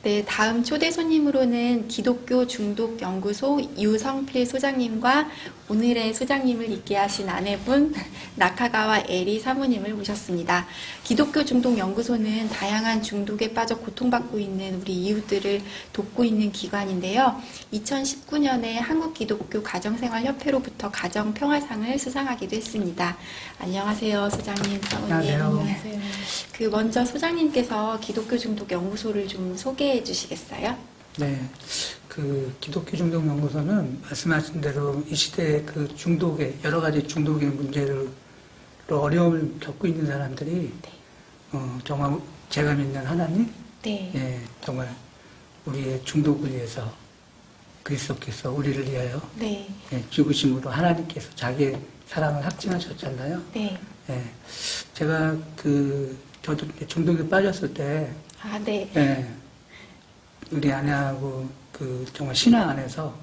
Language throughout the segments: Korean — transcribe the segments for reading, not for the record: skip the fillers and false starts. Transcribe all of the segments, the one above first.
네, 다음 초대 손님으로는 기독교 중독 연구소 유성필 소장님과 오늘의 소장님을 있게 하신 아내분 나카가와 에리 사모님을 모셨습니다. 기독교 중독 연구소는 다양한 중독에 빠져 고통받고 있는 우리 이웃들을 돕고 있는 기관인데요. 2019년에 한국기독교 가정생활협회로부터 가정평화상을 수상하기도 했습니다. 안녕하세요, 소장님, 사모님. 안녕하세요. 먼저 소장님께서 기독교 중독 연구소를 좀 소개해 주시겠어요? 네, 기독교 중독 연구소는 말씀하신 대로 이 시대의 중독의 여러 가지 중독의 문제를 어려움을 겪고 있는 사람들이 정말 제가 믿는 하나님, 네. 예, 정말 우리의 중독을 위해서 그리스도께서 우리를 위하여 네. 예, 죽으심으로 하나님께서 자기의 사랑을 확증하셨잖아요. 네. 예, 제가 저도 중독에 빠졌을 때, 아, 네. 예, 우리 아내하고 정말 신앙 안에서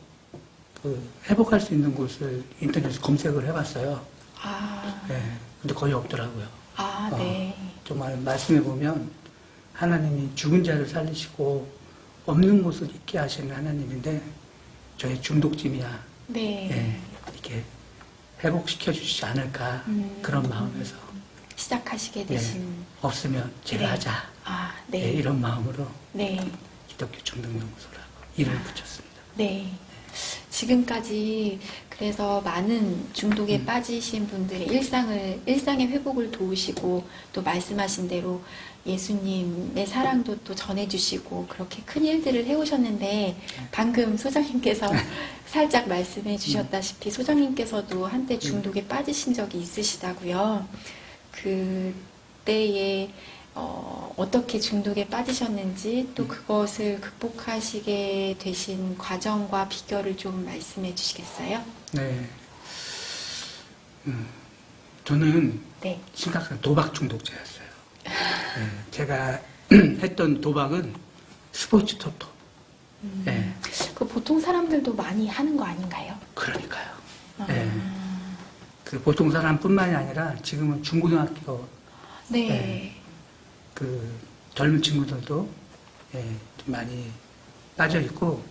회복할 수 있는 곳을 인터넷에 검색을 해봤어요. 아, 예, 근데 거의 없더라고요. 아, 네. 정말 말씀해 보면 하나님이 죽은 자를 살리시고 없는 곳을 있게 하시는 하나님인데 저의 중독짐이야. 네. 예, 이렇게 회복시켜 주시지 않을까 그런 마음에서 시작하시게 되신. 예, 없으면 제가 네. 하자. 아, 예, 네. 이런 마음으로 네. 기독교 중독연구소라고 이름을 붙였습니다. 네. 지금까지 그래서 많은 중독에 빠지신 분들의 일상의 회복을 도우시고 또 말씀하신 대로 예수님의 사랑도 또 전해주시고 그렇게 큰 일들을 해오셨는데 방금 소장님께서 살짝 말씀해 주셨다시피 소장님께서도 한때 중독에 빠지신 적이 있으시다고요. 그때에 어떻게 중독에 빠지셨는지 또 그것을 극복하시게 되신 과정과 비결을 좀 말씀해 주시겠어요? 네. 저는 네. 심각한 도박 중독자였어요. 네, 제가 했던 도박은 스포츠 토토. 네, 보통 사람들도 많이 하는 거 아닌가요? 그러니까요. 아, 네, 보통 사람뿐만이 아니라 지금은 중고등학교 네. 네. 젊은 친구들도 예, 좀 많이 빠져 있고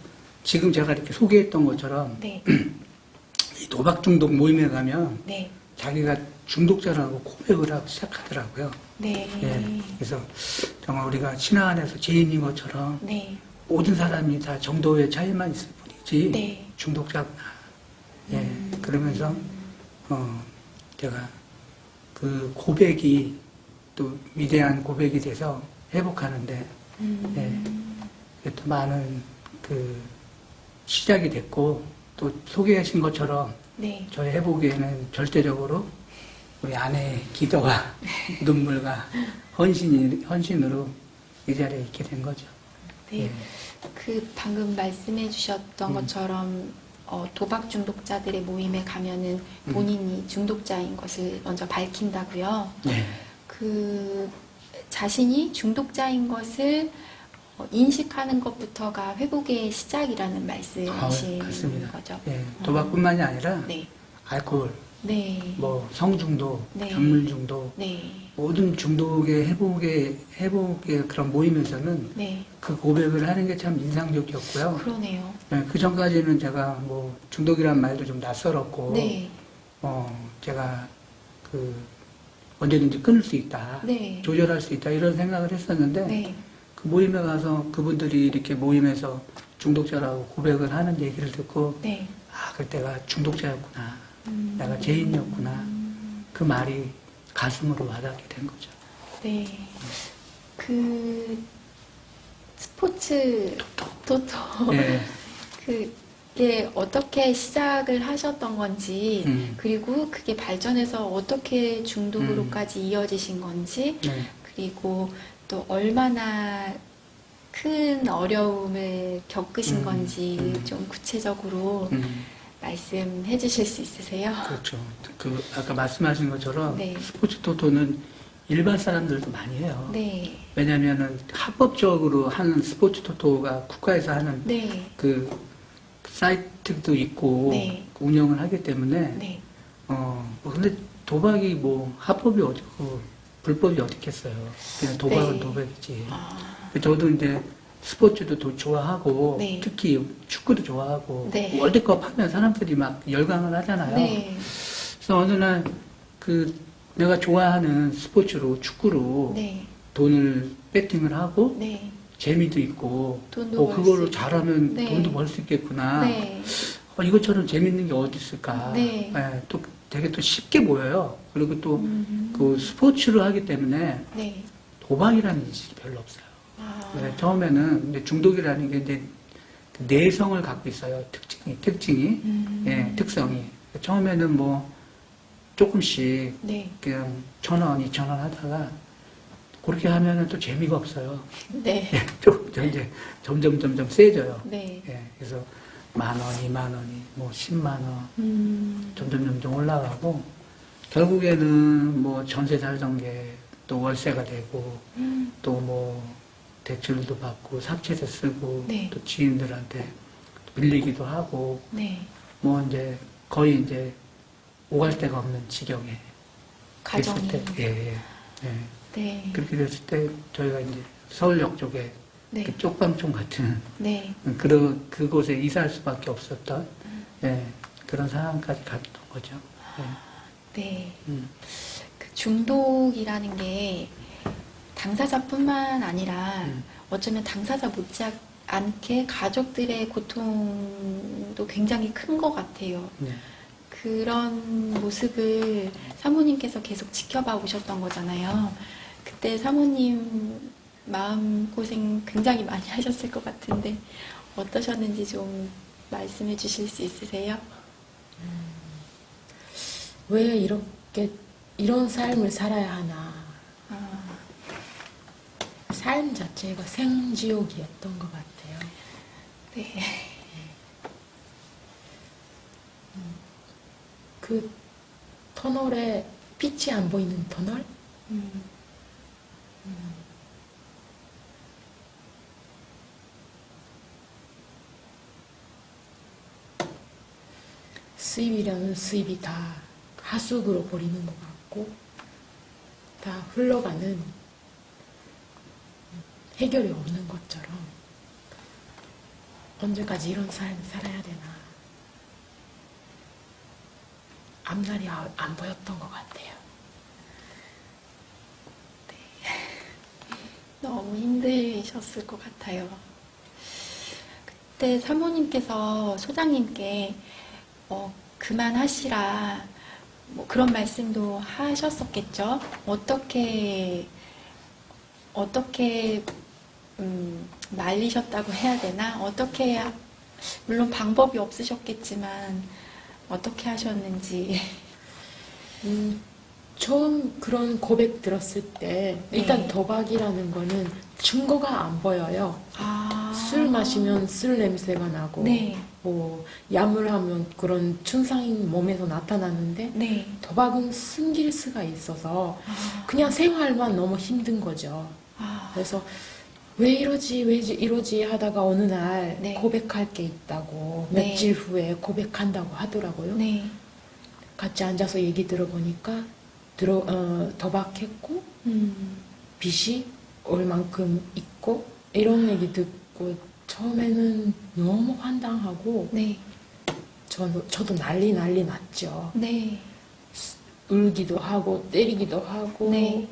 지금 제가 이렇게 소개했던 것처럼 네. 이 도박 중독 모임에 가면 네. 자기가 중독자라고 고백을 하기 시작하더라고요. 네. 예, 그래서 정말 우리가 신앙 안에서 죄인인 것처럼 네. 모든 사람이 다 정도의 차이만 있을 뿐이지 네. 중독자구나. 예, 그러면서 제가 고백이 또 위대한 고백이 돼서 회복하는데 예, 또 많은 시작이 됐고 또 소개하신 것처럼 네. 저의 회복에는 절대적으로 우리 아내의 기도와 눈물과 헌신으로 이 자리에 있게 된 거죠. 네. 예. 방금 말씀해 주셨던 것처럼 도박 중독자들의 모임에 가면은 본인이 중독자인 것을 먼저 밝힌다고요. 네. 자신이 중독자인 것을 인식하는 것부터가 회복의 시작이라는 말씀이신 맞습니다. 거죠. 예, 도박뿐만이 아니라 네. 알코올, 네. 뭐 성중독, 네. 약물 중독, 네. 모든 중독의 회복의 그런 모임에서는 네. 그 고백을 하는 게 참 인상적이었고요. 그러네요. 예, 그 전까지는 제가 뭐 중독이란 말도 좀 낯설었고, 네. 제가 언제든지 끊을 수 있다, 네. 조절할 수 있다 이런 생각을 했었는데 네. 그 모임에 가서 그분들이 이렇게 모임에서 중독자라고 고백을 하는 얘기를 듣고 네. 그때가 중독자였구나, 내가 죄인이었구나 그 말이 가슴으로 와닿게 된 거죠. 네. 스포츠 토토 예. 그게 어떻게 시작을 하셨던 건지 그리고 그게 발전해서 어떻게 중독으로까지 이어지신 건지 네. 그리고 또 얼마나 큰 어려움을 겪으신 건지 좀 구체적으로 말씀해 주실 수 있으세요? 그렇죠. 아까 말씀하신 것처럼 네. 스포츠 토토는 일반 사람들도 많이 해요. 네. 왜냐하면은 합법적으로 하는 스포츠 토토가 국가에서 하는 네. 사이트도 있고 네. 운영을 하기 때문에 네. 근데 도박이 뭐 합법이 어디고 불법이 어디 있겠어요. 그냥 도박은 네. 도박이지. 아, 저도 이제 스포츠도 더 좋아하고 네. 특히 축구도 좋아하고 네. 월드컵 하면 사람들이 막 열광을 하잖아요. 네. 그래서 어느 날 그 내가 좋아하는 스포츠로 축구로 네. 돈을 배팅을 하고 네. 재미도 있고 돈도 벌 그거를 수 잘하면 네. 돈도 벌 수 있겠구나. 네. 이것처럼 재밌는 게 어디 있을까. 네. 예, 또 되게 또 쉽게 보여요. 그리고 또 음. 그 스포츠를 하기 때문에 네. 도박이라는 인식이 별로 없어요. 아. 네, 처음에는 이제 중독이라는 게 이제 그 내성을 갖고 있어요. 특징이, 예, 특성이. 처음에는 뭐 조금씩 네. 그냥 1,000원, 2,000원 하다가 그렇게 하면은 또 재미가 없어요. 네. 예, 좀 이제 점점 세져요. 네. 예, 그래서 10,000원, 20,000원이 뭐 10,000원 점점 올라가고 결국에는 뭐 전세 살던 게 또 월세가 되고 또 뭐 대출도 받고 삭제세 쓰고 네. 또 지인들한테 밀리기도 하고 네. 뭐 이제 거의 이제 오갈 데가 없는 지경에 가정이. 됐을 때, 예. 네. 그렇게 됐을 때 저희가 이제 서울역 쪽에 네. 그 쪽방촌 같은 네. 그곳에 이사할 수밖에 없었던 예, 그런 상황까지 갔던 거죠. 예. 네. 음. 그 중독이라는 게 당사자뿐만 아니라 어쩌면 당사자 못지않게 가족들의 고통도 굉장히 큰 것 같아요. 네. 그런 모습을 사모님께서 계속 지켜봐 오셨던 거잖아요. 그때 사모님 마음고생 굉장히 많이 하셨을 것 같은데 어떠셨는지 좀 말씀해 주실 수 있으세요? 왜 이렇게 이런 삶을 살아야 하나. 아, 삶 자체가 생지옥이었던 것 같아요. 네. 그 터널에 빛이 안 보이는 터널? 음, 수입이라는 수입이 다 하수구로 버리는 것 같고 다 흘러가는 해결이 없는 것처럼 언제까지 이런 삶을 살아야 되나 앞날이 안 보였던 것 같아요. 너무 힘드셨을 것 같아요. 그때 사모님께서 소장님께 그만하시라 뭐 그런 말씀도 하셨었겠죠. 어떻게 말리셨다고 해야 되나? 어떻게 물론 방법이 없으셨겠지만 어떻게 하셨는지. 처음 그런 고백 들었을 때 일단 네. 도박이라는 거는 증거가 안 보여요. 아, 술 마시면 술 냄새가 나고 네. 뭐 야물하면 그런 증상이 몸에서 나타나는데 네. 도박은 숨길 수가 있어서 아, 그냥 생활만 너무 힘든 거죠. 아, 그래서 왜 이러지 하다가 어느 날 네. 고백할 게 있다고 네. 며칠 후에 고백한다고 하더라고요. 네. 같이 앉아서 얘기 들어보니까 도박했고 빚이 얼만큼 있고 이런 얘기 듣고 처음에는 너무 황당하고 네. 저도 난리 났죠. 네. 울기도 하고 때리기도 하고 네.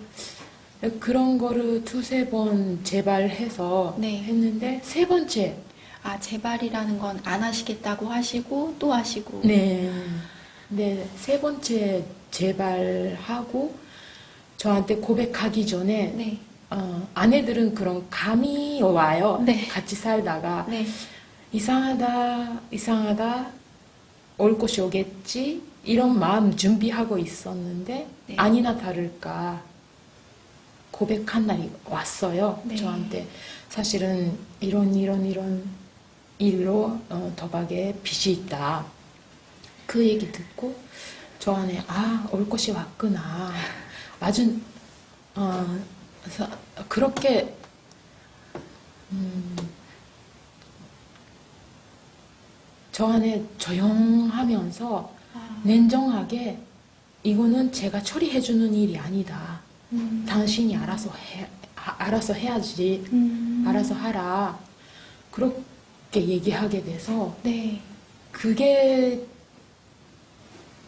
그런 거를 두세 번 재발해서 네. 했는데 세 번째 아, 재발이라는 건 안 하시겠다고 하시고 또 하시고. 네 세 번째 재발하고 저한테 고백하기 전에 네. 아내들은 감이 와요. 네. 같이 살다가 네. 이상하다 올 것이 오겠지 이런 마음 준비하고 있었는데 네. 아니나 다를까 고백한 날이 왔어요. 네. 저한테 사실은 이런 일로 도박에 빚이 있다. 그 얘기 듣고 저 안에 올 것이 왔구나. 아주 그렇게 저 안에 조용하면서 아, 냉정하게 이거는 제가 처리해주는 일이 아니다. 당신이 알아서 해야지. 알아서 하라. 그렇게 얘기하게 돼서 네. 그게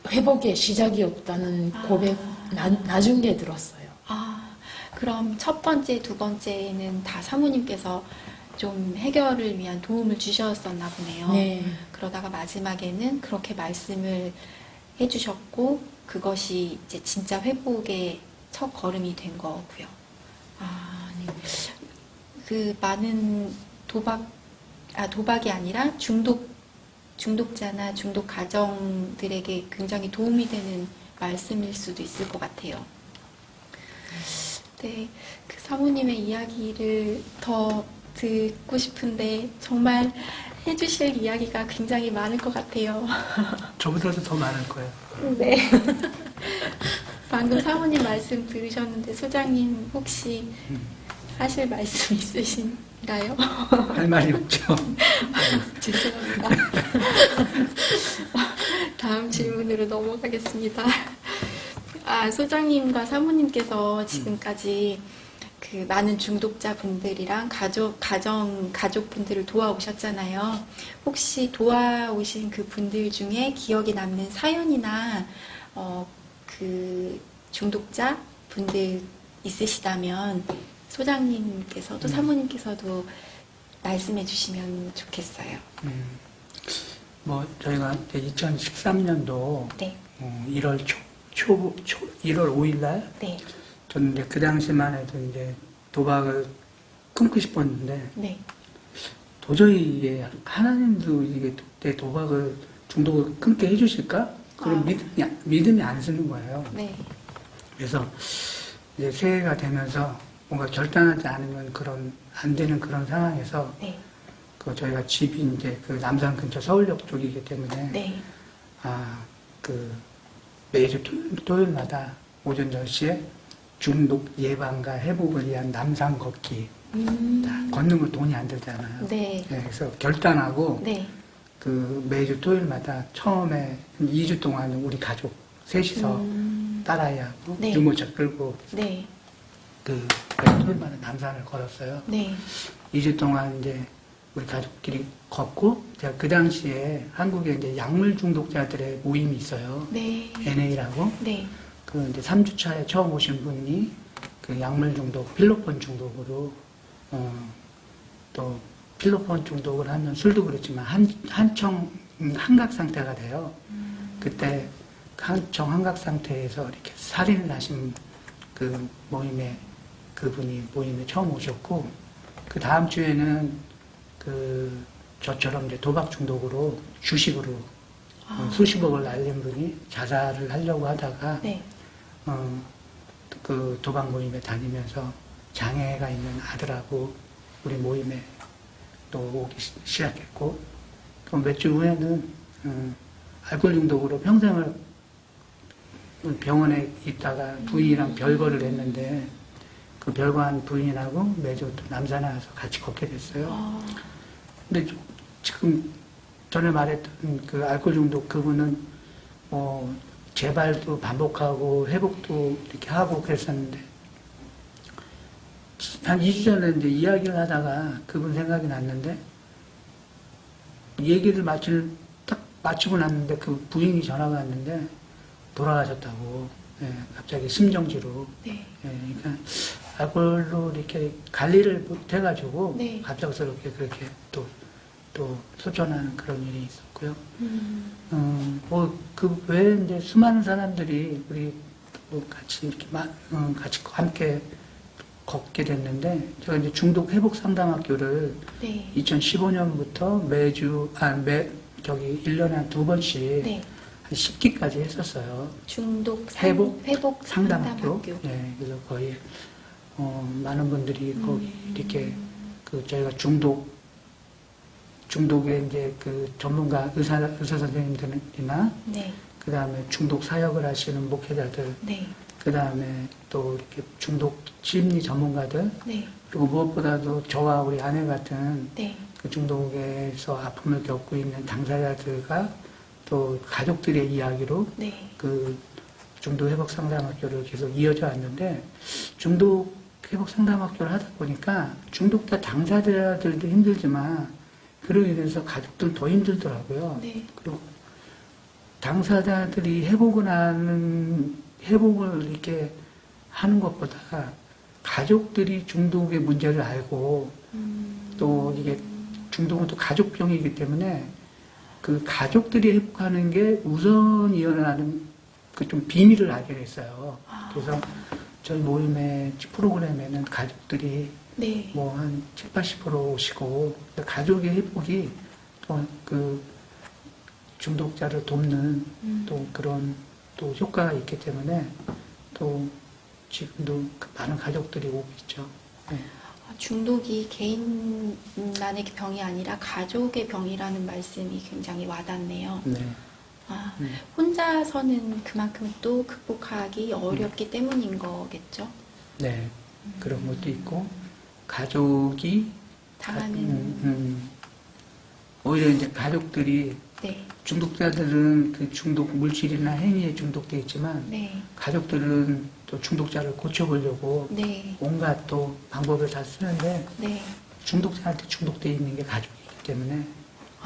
회복의 시작이었다는 고백 나중에 들었어요. 아, 그럼 첫 번째, 두 번째는 다 사모님께서 좀 해결을 위한 도움을 주셨었나 보네요. 네. 그러다가 마지막에는 그렇게 말씀을 해주셨고, 그것이 이제 진짜 회복의 첫 걸음이 된 거고요. 아, 네. 그 많은 도박이 아니라 중독자나 중독 가정들에게 굉장히 도움이 되는 말씀일 수도 있을 것 같아요. 네, 그 사모님의 이야기를 더 듣고 싶은데 정말 해주실 이야기가 굉장히 많을 것 같아요. 저보다도 더 많을 거예요. 네. 방금 사모님 말씀 들으셨는데 소장님 혹시 하실 말씀 있으신가요? 할 말이 없죠. 죄송합니다. 다음 질문으로 넘어가겠습니다. 소장님과 사모님께서 지금까지 그 많은 중독자분들이랑 가족분들을 도와오셨잖아요. 혹시 도와오신 그 분들 중에 기억에 남는 사연이나 그 중독자 분들 있으시다면 소장님께서도 사모님께서도 말씀해 주시면 좋겠어요. 뭐 저희가 2013년도 네. 1월 1월 5일 날 네. 저는 이제 그 당시만 해도 이제 도박을 끊고 싶었는데 네. 도저히 이게 하나님도 이게 내 도박을 중독을 끊게 해주실까? 그런 믿음이 안 서는 거예요. 네. 그래서 이제 새해가 되면서 뭔가 결단하지 않으면 안 되는 그런 상황에서 네. 그 저희가 집이 이제 그 남산 근처 서울역 쪽이기 때문에 네. 그 매주 토요일마다 오전 10시에 중독 예방과 회복을 위한 남산 걷기. 걷는 거 돈이 안 들잖아요. 네. 그래서 결단하고 네. 그 매주 토요일마다 처음에 2주 동안 우리 가족 셋이서 딸아이하고 네. 유모차 끌고 네. 그 매주 토요일마다 남산을 걸었어요. 네. 2주 동안 이제 우리 가족끼리 걷고 제가 그 당시에 한국에 이제 약물 중독자들의 모임이 있어요. 네. NA라고. 네. 그 이제 3주차에 처음 오신 분이 그 약물 중독, 필로폰 중독으로 또 필로폰 중독을 하면 술도 그렇지만 한청 한각 상태가 돼요. 그때 한청 한각 상태에서 이렇게 살인을 하신 그 모임에 그분이 모임에 처음 오셨고 그 다음 주에는 그 저처럼 이제 도박 중독으로 주식으로 수십억을 날린 분이 자살을 하려고 하다가 네. 그 도박 모임에 다니면서 장애가 있는 아들하고 우리 모임에 또 오기 시작했고 또 몇 주 후에는 알코올 중독으로 평생을 병원에 있다가 부인이랑 별거를 했는데 그 별거한 부인하고 매주 또 남산에 와서 같이 걷게 됐어요. 근데 지금 전에 말했던 그 알코올 중독 그분은 재발도 반복하고 회복도 이렇게 하고 그랬었는데 한 2주 전에 이제 이야기를 하다가 그분 생각이 났는데 얘기를 딱 마치고 났는데 그 부인이 전화가 왔는데 돌아가셨다고. 예, 갑자기 심정지로. 네. 예, 그러니까 알코올로 이렇게 관리를 못 해가지고 네. 갑작스럽게 그렇게 또 소천하는 그런 일이 있었고요. 그 외에 이제 수많은 사람들이 우리 또 같이 이렇게 같이 함께 걷게 됐는데, 제가 이제 중독 회복 상담학교를 네. 2015년부터 1년에 한 2번씩 네. 한 10기까지 했었어요. 중독 회복 상담학교. 예, 그래서 거의, 많은 분들이 거기 이렇게 저희가 중독의 이제 그 전문가 의사 선생님들이나 네. 그 다음에 중독 사역을 하시는 목회자들, 네. 그 다음에 또 이렇게 중독 심리 전문가들, 네. 그리고 무엇보다도 저와 우리 아내 같은 네. 그 중독에서 아픔을 겪고 있는 당사자들과 또 가족들의 이야기로 네. 그 중독 회복 상담학교를 계속 이어져 왔는데, 중독 회복 상담학교를 하다 보니까 중독자 당사자들도 힘들지만 그로 인해서 가족들 더 힘들더라고요. 네. 그리고 당사자들이 회복을 이렇게 하는 것보다 가족들이 중독의 문제를 알고 또 이게 중독은 또 가족병이기 때문에 그 가족들이 회복하는 게 우선이라는 그 좀 비밀을 알게 됐어요. 그래서 저희 모임의 프로그램에는 가족들이 네. 뭐 한 70~80% 오시고 가족의 회복이 또 그 중독자를 돕는 또 그런 또 효과가 있기 때문에 또 지금도 많은 가족들이 오고 있죠. 네. 중독이 개인만의 병이 아니라 가족의 병이라는 말씀이 굉장히 와닿네요. 네. 혼자서는 그만큼 또 극복하기 어렵기 때문인 거겠죠? 네. 그런 것도 있고 가족이 당하는 오히려 이제 가족들이 네. 중독자들은 그 중독 물질이나 행위에 중독돼 있지만 네. 가족들은 또 중독자를 고쳐보려고 네. 온갖 또 방법을 다 쓰는데 네. 중독자한테 중독돼 있는 게 가족이기 때문에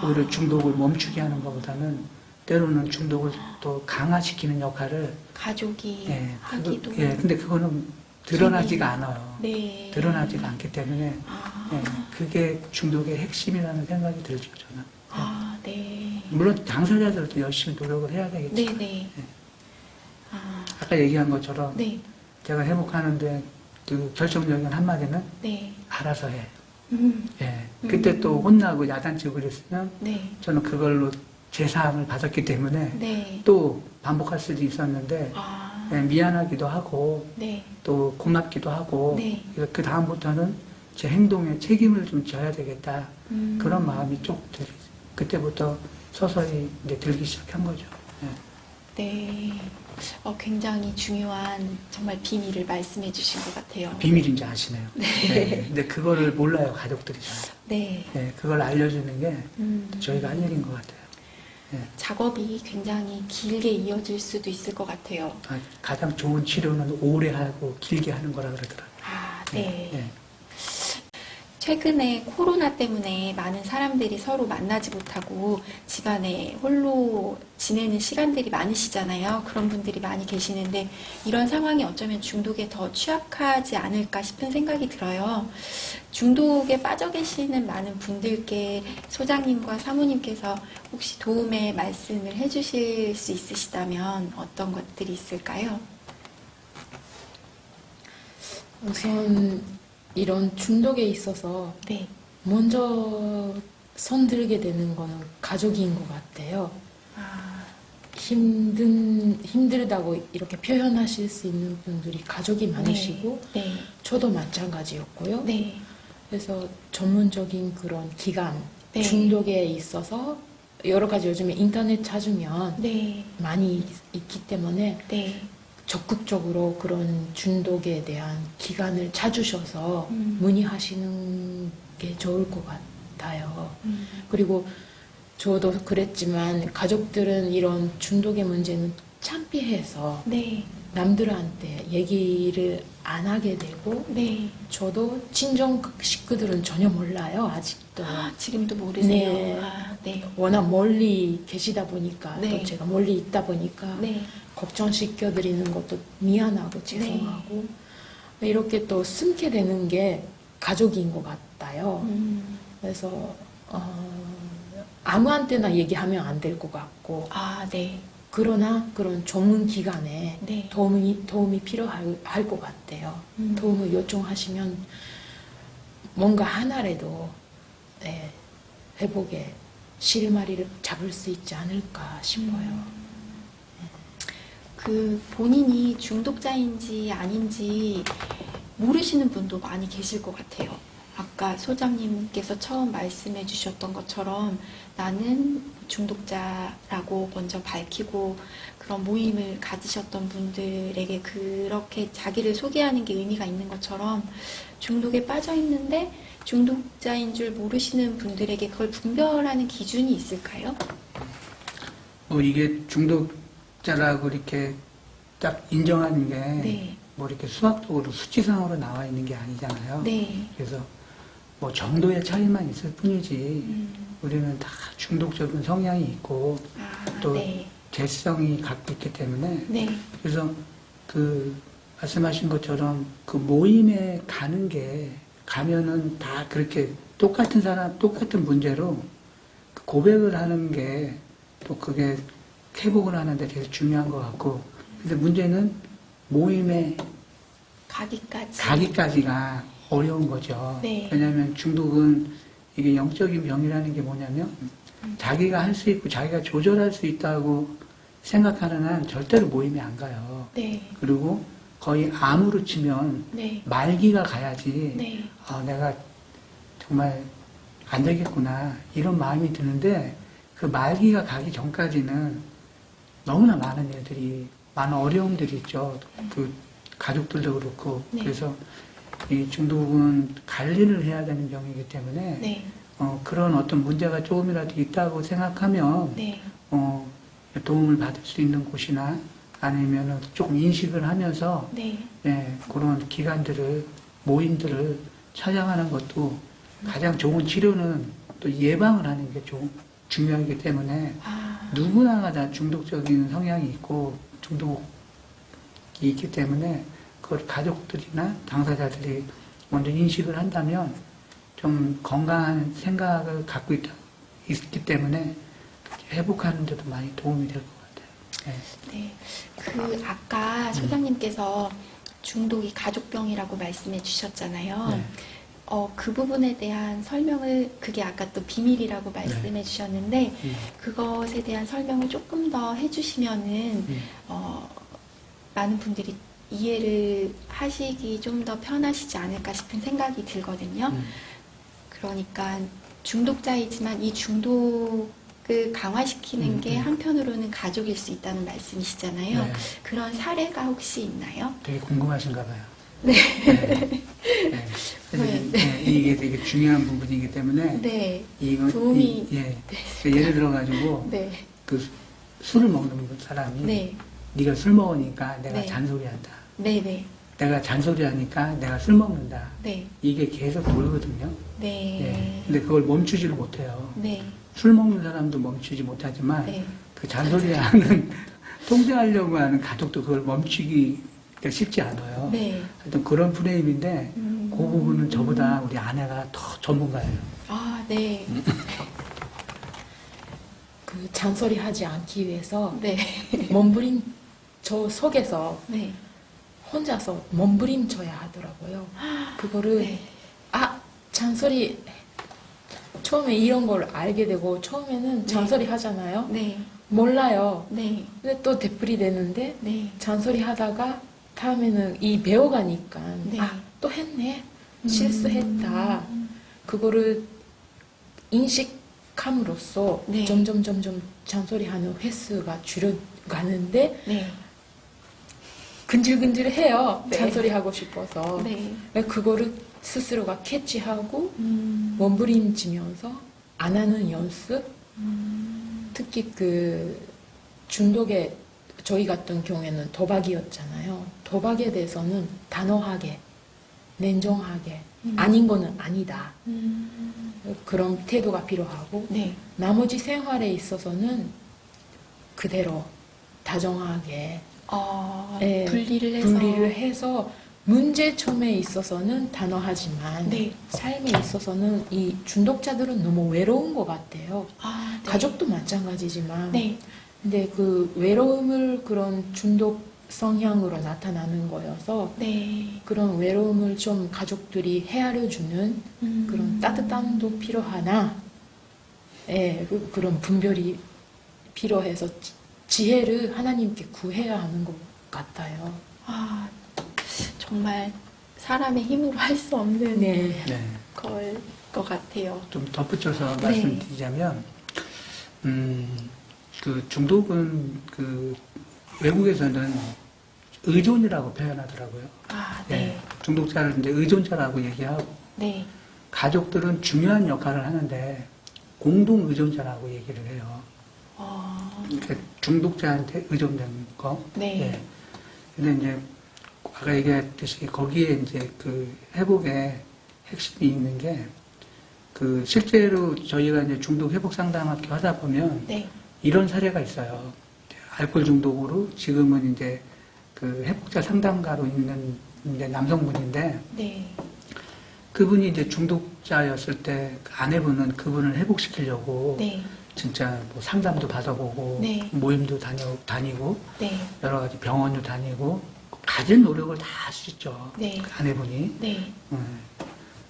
오히려 중독을 멈추게 하는 것보다는 때로는 중독을 또 강화시키는 역할을 가족이 예, 하기도. 근데 그거는 드러나지가 않아요. 네. 드러나지가 않기 때문에 예, 그게 중독의 핵심이라는 생각이 들죠, 저는. 아, 네. 물론 당사자들도 열심히 노력을 해야 되겠지만 네네. 아, 아까 얘기한 것처럼 네. 제가 회복하는데 그 결정적인 한마디는 네. 알아서 해. 음, 예. 그때 또 혼나고 야단치고 그랬으면 네. 저는 그걸로 제사함을 받았기 때문에 네. 또 반복할 수도 있었는데 아, 예, 미안하기도 하고 네. 또 고맙기도 하고 네. 그래서 그 다음부터는 제 행동에 책임을 좀 져야 되겠다 그런 마음이 쭉 그때부터 서서히 이제 들기 시작한 거죠. 예. 네. 굉장히 중요한 정말 비밀을 말씀해 주신 것 같아요. 비밀인지 아시네요. 네. 근데 그거를 몰라요, 가족들이 잘. 네. 네, 그걸 알려주는 게 음, 저희가 할 일인 것 같아요. 네. 작업이 굉장히 길게 이어질 수도 있을 것 같아요. 가장 좋은 치료는 오래 하고 길게 하는 거라 그러더라고요. 아, 네. 네. 최근에 코로나 때문에 많은 사람들이 서로 만나지 못하고 집안에 홀로 지내는 시간들이 많으시잖아요. 그런 분들이 많이 계시는데 이런 상황이 어쩌면 중독에 더 취약하지 않을까 싶은 생각이 들어요. 중독에 빠져 계시는 많은 분들께 소장님과 사모님께서 혹시 도움의 말씀을 해주실 수 있으시다면 어떤 것들이 있을까요? 우선 이런 중독에 있어서 네. 먼저 손들게 되는 거는 가족인 것 같아요. 아, 힘들다고 이렇게 표현하실 수 있는 분들이 가족이 많으시고, 네. 저도 마찬가지였고요. 네. 그래서 전문적인 그런 기관, 네. 중독에 있어서 여러 가지 요즘에 인터넷 찾으면 네. 많이 있기 때문에 네. 적극적으로 그런 중독에 대한 기관을 찾으셔서 문의하시는 게 좋을 것 같아요. 그리고 저도 그랬지만 가족들은 이런 중독의 문제는 창피해서 네. 남들한테 얘기를 안 하게 되고, 네. 저도 친정 식구들은 전혀 몰라요, 아직도. 지금도 모르세요. 네. 아, 네. 워낙 멀리 계시다 보니까, 네. 또 제가 멀리 있다 보니까 네. 걱정시켜드리는 것도 미안하고 죄송하고, 이렇게 또 숨게 되는 게 가족인 것 같아요. 그래서 아무한테나 얘기하면 안 될 것 같고, 아, 네. 그러나 그런 전문 기관에 네. 도움이 필요할 것 같아요. 도움을 요청하시면 뭔가 하나라도 네, 회복에 실마리를 잡을 수 있지 않을까 싶어요. 그 본인이 중독자인지 아닌지 모르시는 분도 많이 계실 것 같아요. 아까 소장님께서 처음 말씀해 주셨던 것처럼 나는 중독자라고 먼저 밝히고 그런 모임을 가지셨던 분들에게 그렇게 자기를 소개하는 게 의미가 있는 것처럼 중독에 빠져 있는데 중독자인 줄 모르시는 분들에게 그걸 분별하는 기준이 있을까요? 뭐 이게 중독자라고 이렇게 딱 인정하는 게 네. 뭐 이렇게 수학적으로 수치상으로 나와 있는 게 아니잖아요. 네. 그래서 뭐 정도의 차이만 있을 뿐이지 음. 우리는 다 중독적인 성향이 있고 아, 또 네. 재성이 갖고 있기 때문에 네. 그래서 그 말씀하신 것처럼 그 모임에 가면은 다 그렇게 똑같은 사람, 똑같은 문제로 그 고백을 하는 게 또 그게 회복을 하는데 되게 중요한 것 같고 근데 문제는 모임에 가기까지가 어려운 거죠. 네. 왜냐하면 중독은 이게 영적인 병이라는 게 뭐냐면 자기가 할 수 있고 자기가 조절할 수 있다고 생각하는 한 절대로 모임에 안 가요. 네. 그리고 거의 암으로 치면 네. 말기가 가야지 네. 내가 정말 안 되겠구나 이런 마음이 드는데 그 말기가 가기 전까지는 너무나 많은 일들이 많은 어려움들이 있죠. 그 가족들도 그렇고 네. 그래서 이 중독은 관리를 해야 되는 병이기 때문에 네. 그런 어떤 문제가 조금이라도 있다고 생각하면 네. 도움을 받을 수 있는 곳이나 아니면 조금 인식을 하면서 네. 그런 기관들을 모임들을 찾아가는 것도 가장 좋은 치료는 또 예방을 하는 게 중요하기 때문에 아, 누구나가 다 중독적인 성향이 있고 중독이 있기 때문에 그걸 가족들이나 당사자들이 먼저 인식을 한다면 좀 건강한 생각을 갖고 있기 때문에 회복하는 데도 많이 도움이 될 것 같아요. 네. 그 아까 소장님께서 중독이 가족병이라고 말씀해 주셨잖아요. 네. 그 부분에 대한 설명을 그게 아까 또 비밀이라고 말씀해 주셨는데 그것에 대한 설명을 조금 더 해주시면은 많은 분들이 이해를 하시기 좀 더 편하시지 않을까 싶은 생각이 들거든요. 그러니까 중독자이지만 이 중독을 강화시키는 게 한편으로는 가족일 수 있다는 말씀이시잖아요. 네. 그런 사례가 혹시 있나요? 되게 궁금하신가 봐요. 네. 이게 되게 중요한 부분이기 때문에 네. 도움이 예를 들어가지고 네. 그 술을 먹는 사람이 네. 네가 술 먹으니까 내가 네. 잔소리한다. 네. 네. 내가 잔소리하니까 내가 술 먹는다. 네. 이게 계속 돌거든요. 네. 근데 그걸 멈추지를 못해요. 네. 술 먹는 사람도 멈추지 못하지만 네. 그 잔소리하는 통제하려고 하는 가족도 그걸 멈추기가 쉽지 않아요. 네. 하여튼 그런 프레임인데 그 부분은 저보다 우리 아내가 더 전문가예요. 아, 네. 그 잔소리 하지 않기 위해서 네. 몸부림 저 속에서 네. 혼자서 몸부림쳐야 하더라고요. 그거를 네. 잔소리 처음에 이런 걸 알게 되고 처음에는 잔소리 하잖아요. 네. 몰라요. 네. 근데 또 되풀이 되는데 네. 잔소리 하다가 다음에는 이 배워가니까 네. 또 했네. 실수했다. 그거를 인식함으로써 네. 점점 잔소리하는 횟수가 줄여가는데 네. 근질근질해요. 네. 잔소리하고 싶어서. 네. 그거를 스스로가 캐치하고 몸부림치면서 안 하는 연습. 특히 그 중독에 저희 같은 경우에는 도박이었잖아요. 도박에 대해서는 단호하게, 냉정하게 아닌 거는 아니다. 그런 태도가 필요하고 네. 나머지 생활에 있어서는 그대로 다정하게 분리를 해서 문제점에 있어서는 단호하지만 네. 삶에 있어서는 이 중독자들은 너무 외로운 것 같아요. 아, 네. 가족도 마찬가지지만 네. 근데 그 외로움을 그런 중독 성향으로 나타나는 거여서 네. 그런 외로움을 좀 가족들이 헤아려주는 그런 따뜻함도 필요하나 그런 분별이 필요해서 지혜를 하나님께 구해야 하는 것 같아요. 아, 정말 사람의 힘으로 할 수 없는 네. 걸 것 같아요. 좀 덧붙여서 네. 말씀드리자면, 그 중독은 그 외국에서는 의존이라고 표현하더라고요. 아, 네. 중독자를 이제 의존자라고 얘기하고, 네. 가족들은 중요한 역할을 하는데 공동 의존자라고 얘기를 해요. 그러니까 중독자한테 의존되는 거. 네. 근데 이제 아까 얘기했듯이 거기에 이제 그 회복의 핵심이 있는 게 그 실제로 저희가 이제 중독 회복 상담학교 하다 보면 네. 이런 사례가 있어요. 알코올 중독으로 지금은 이제 그 회복자 상담가로 있는 이제 남성분인데 네. 그분이 이제 중독자였을 때그 아내분은 그분을 회복시키려고 네. 진짜 뭐 상담도 받아보고 네. 모임도 다니고 네. 여러 가지 병원도 다니고 가진 노력을 다 하시죠. 네. 그 아내분이. 네.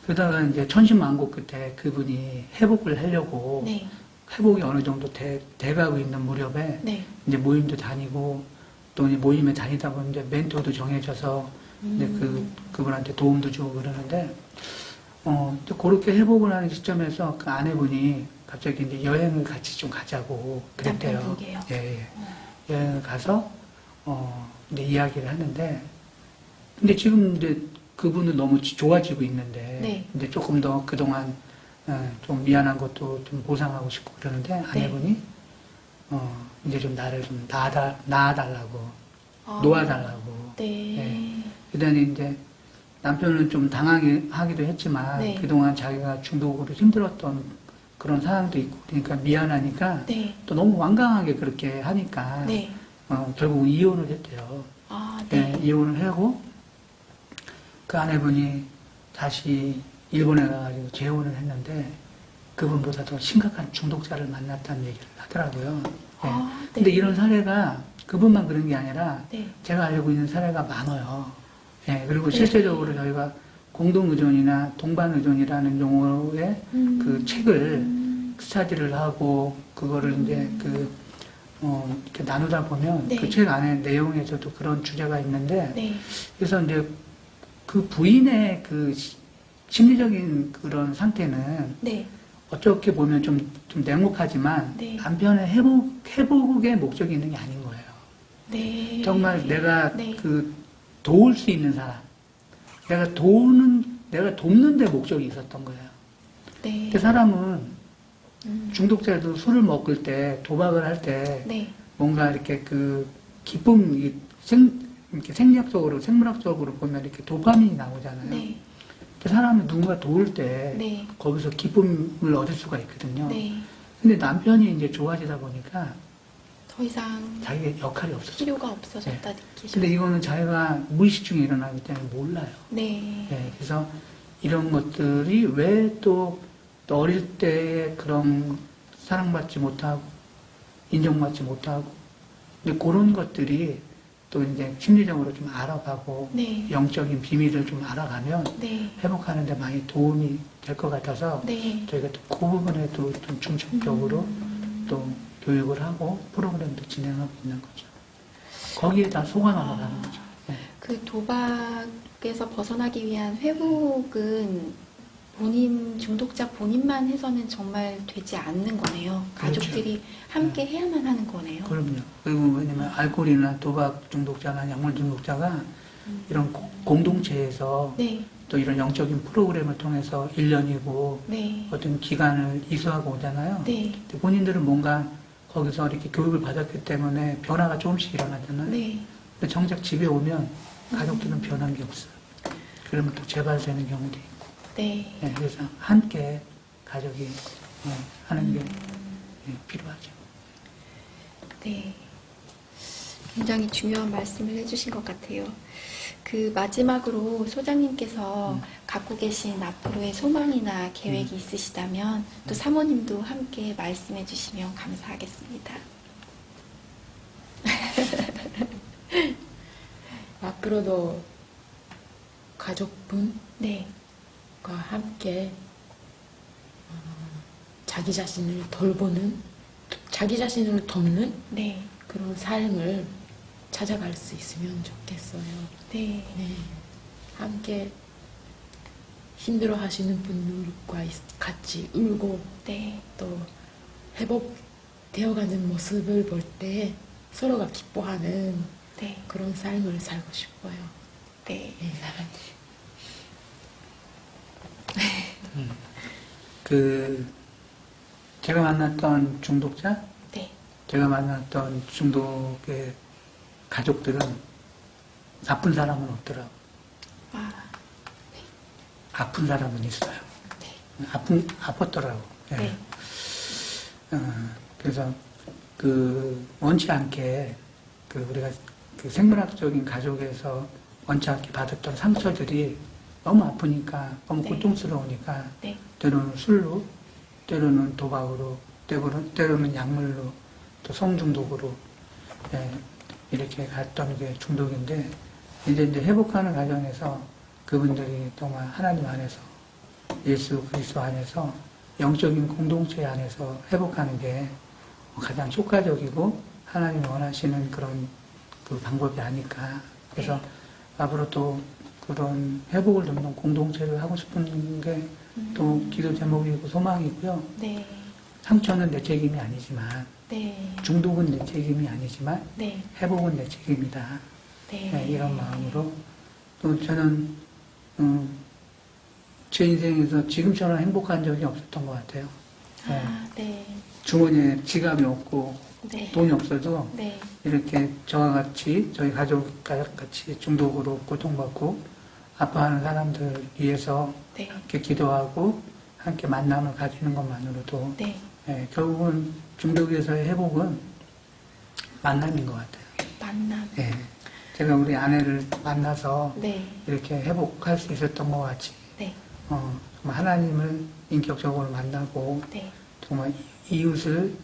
그러다가 이제 천신만고 끝에 그분이 회복을 하려고 네. 회복이 어느 정도 돼가고 있는 무렵에 네. 이제 모임도 다니고 또 이제 모임에 다니다 보면 이제 멘토도 정해져서 이제 그분한테 도움도 주고 그러는데 또 그렇게 회복을 하는 시점에서 그 아내분이 갑자기 이제 여행을 같이 좀 가자고 그랬대요. 남편분께요? 예, 예. 여행을 가서 이제 이야기를 하는데 근데 지금 이제 그분은 너무 좋아지고 있는데 네. 이제 조금 더 그동안 좀 미안한 것도 좀 보상하고 싶고 그러는데 아내분이 이제 좀 나를 좀 낳아달라고 놓아달라고 네. 네. 그다음에 이제 남편은 좀 당황하기도 했지만 네. 그동안 자기가 중독으로 힘들었던 그런 상황도 있고 그러니까 미안하니까 네. 또 너무 완강하게 그렇게 하니까 네. 결국은 이혼을 했대요. 아, 네. 네, 이혼을 하고 그 아내분이 다시 일본에 가가지고 재혼을 했는데 그분보다 더 심각한 중독자를 만났다는 얘기를 하더라고요. 네. 아, 네. 근데 이런 사례가 그분만 그런 게 아니라 네. 제가 알고 있는 사례가 많아요. 예, 그리고 네. 실제적으로 저희가 공동의존이나 동반의존이라는 용어의 그 책을 스타디를 하고 그거를 이제 이렇게 나누다 보면 네. 그 책 안에 내용에서도 그런 주제가 있는데 네. 그래서 이제 그 부인의 그 심리적인 그런 상태는 네. 어떻게 보면 좀 냉혹하지만 네. 남편의 회복의 목적이 있는 게 아닌 거예요. 네. 정말 내가 네. 도울 수 있는 사람, 내가 돕는 데 목적이 있었던 거예요. 네. 그 사람은 중독자도 술을 먹을 때, 도박을 할 때, 네. 뭔가 이렇게 그 기쁨, 이렇게 생물학적으로 보면 이렇게 도파민이 나오잖아요. 네. 그 사람은 누군가 도울 때, 네. 거기서 기쁨을 얻을 수가 있거든요. 네. 근데 남편이 이제 좋아지다 보니까 더 이상 자기의 역할이 없어져. 필요가 없어졌다 느끼죠. 근데 이거는 자기가 무의식 중에 일어나기 때문에 몰라요. 네. 네, 그래서 이런 것들이 왜 또 어릴 때에 그런 사랑받지 못하고 인정받지 못하고 근데 그런 것들이 또 이제 심리적으로 좀 알아가고 네. 영적인 비밀을 좀 알아가면 네. 회복하는 데 많이 도움이 될 것 같아서 네. 저희가 또 그 부분에도 좀 중점적으로 또 교육을 하고 프로그램도 진행하고 있는 거죠. 거기에 다 속아 넘어가는 거죠. 네. 그 도박에서 벗어나기 위한 회복은 중독자 본인만 해서는 정말 되지 않는 거네요. 그렇죠. 가족들이 함께 해야만 하는 거네요. 그럼요. 그리고 왜냐면 알코올이나 도박 중독자나 약물 중독자가 이런 공동체에서 네. 또 이런 영적인 프로그램을 통해서 1년이고 네. 어떤 기간을 이수하고 오잖아요. 네. 근데 본인들은 뭔가 거기서 이렇게 교육을 받았기 때문에 변화가 조금씩 일어나잖아요. 네. 근데 정작 집에 오면 가족들은 변한 게 없어요. 그러면 또 재발되는 경우도 있고. 네. 네, 그래서 함께 가족이 하는 게 필요하죠. 네. 굉장히 중요한 말씀을 해주신 것 같아요. 그 마지막으로 소장님께서 갖고 계신 앞으로의 소망이나 계획이 있으시다면 또 사모님도 함께 말씀해 주시면 감사하겠습니다. 앞으로도 가족분과 네. 함께 자기 자신을 자기 자신을 돕는 네. 그런 삶을 찾아갈 수 있으면 좋겠어요. 네. 네. 함께 힘들어 하시는 분들과 같이 울고 네. 또 회복되어가는 모습을 볼 때 서로가 기뻐하는 네. 그런 삶을 살고 싶어요. 네. 네. 제가 만났던 중독자, 네. 제가 만났던 중독의 가족들은 나쁜 사람은 없더라고. 아, 아픈 사람은 있어요. 네. 아팠더라고. 예. 네. 그래서 원치 않게 우리가 생물학적인 가족에서 원치 않게 받았던 상처들이 너무 아프니까, 너무 네. 고통스러우니까, 네. 때로는 술로, 때로는 도박으로, 때로는 약물로, 또 성중독으로, 예, 이렇게 갔던 게 중독인데, 이제 회복하는 과정에서 그분들이 정말 하나님 안에서, 예수 그리스도 안에서, 영적인 공동체 안에서 회복하는 게 가장 효과적이고, 하나님이 원하시는 그런 방법이 아닐까. 그래서 앞으로 또 그런 회복을 돕는 공동체를 하고 싶은 게 또 기도 제목이고 소망이고요. 네. 상처는 내 책임이 아니지만, 네. 중독은 내 책임이 아니지만, 네. 회복은 내 책임이다. 네. 네, 이런 마음으로. 또 저는, 제 인생에서 지금처럼 행복한 적이 없었던 것 같아요. 아, 네. 주머니에 지갑이 없고, 네. 돈이 없어도, 네. 이렇게 저와 같이, 저희 가족 같이 중독으로 고통받고, 아파하는 사람들 위해서 네. 함께 기도하고, 함께 만남을 가지는 것만으로도, 네. 예, 결국은 중독에서의 회복은 만남인 것 같아요. 만남. 예, 제가 우리 아내를 만나서 네. 이렇게 회복할 수 있었던 것 같이, 네. 정말 하나님을 인격적으로 만나고, 네. 정말 이웃을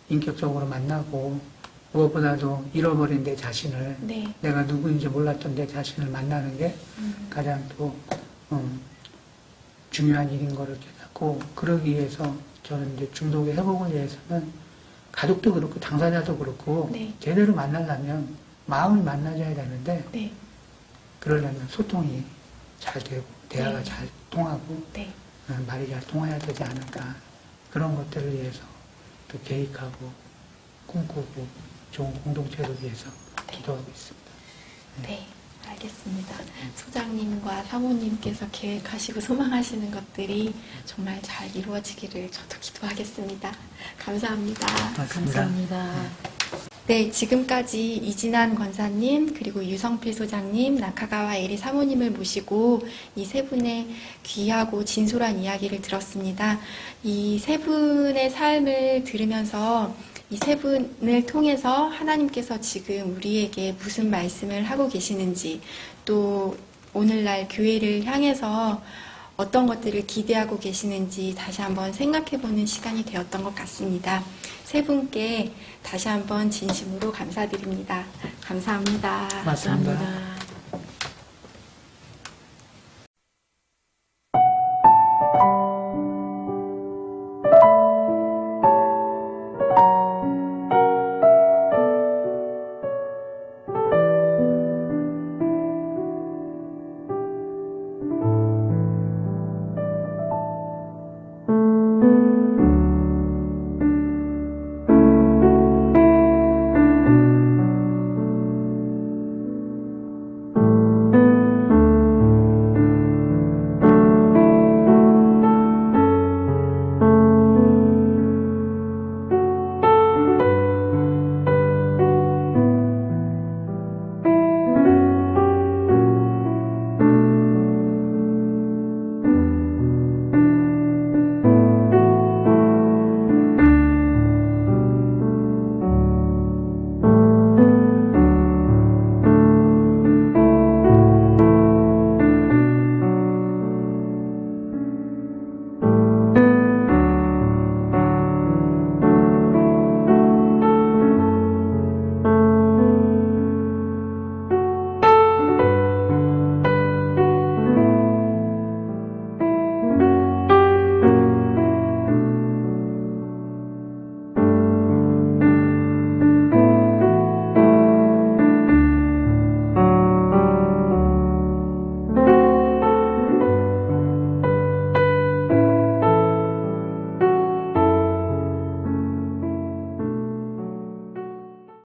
인격적으로 만나고, 무엇보다도 잃어버린 내 자신을, 네. 내가 누구인지 몰랐던 내 자신을 만나는 게 가장 또 중요한 일인 거를 깨닫고, 그러기 위해서 저는 이제 중독의 회복을 위해서는 가족도 그렇고 당사자도 그렇고 네. 제대로 만나려면 마음을 만나줘야 되는데, 네. 그러려면 소통이 잘 되고 대화가 네. 잘 통하고 네. 말이 잘 통해야 되지 않을까. 그런 것들을 위해서 또 계획하고 꿈꾸고 좋은 공동체를 위해서 기도하고 있습니다. 네, 알겠습니다. 소장님과 사모님께서 계획하시고 소망하시는 것들이 정말 잘 이루어지기를 저도 기도하겠습니다. 감사합니다. 감사합니다. 네, 지금까지 이진한 권사님, 그리고 유성필 소장님, 나카가와 에리 사모님을 모시고 이 세 분의 귀하고 진솔한 이야기를 들었습니다. 이 세 분의 삶을 들으면서 이 세 분을 통해서 하나님께서 지금 우리에게 무슨 말씀을 하고 계시는지, 또 오늘날 교회를 향해서 어떤 것들을 기대하고 계시는지 다시 한번 생각해보는 시간이 되었던 것 같습니다. 세 분께 다시 한번 진심으로 감사드립니다. 감사합니다. 맞습니다. 감사합니다.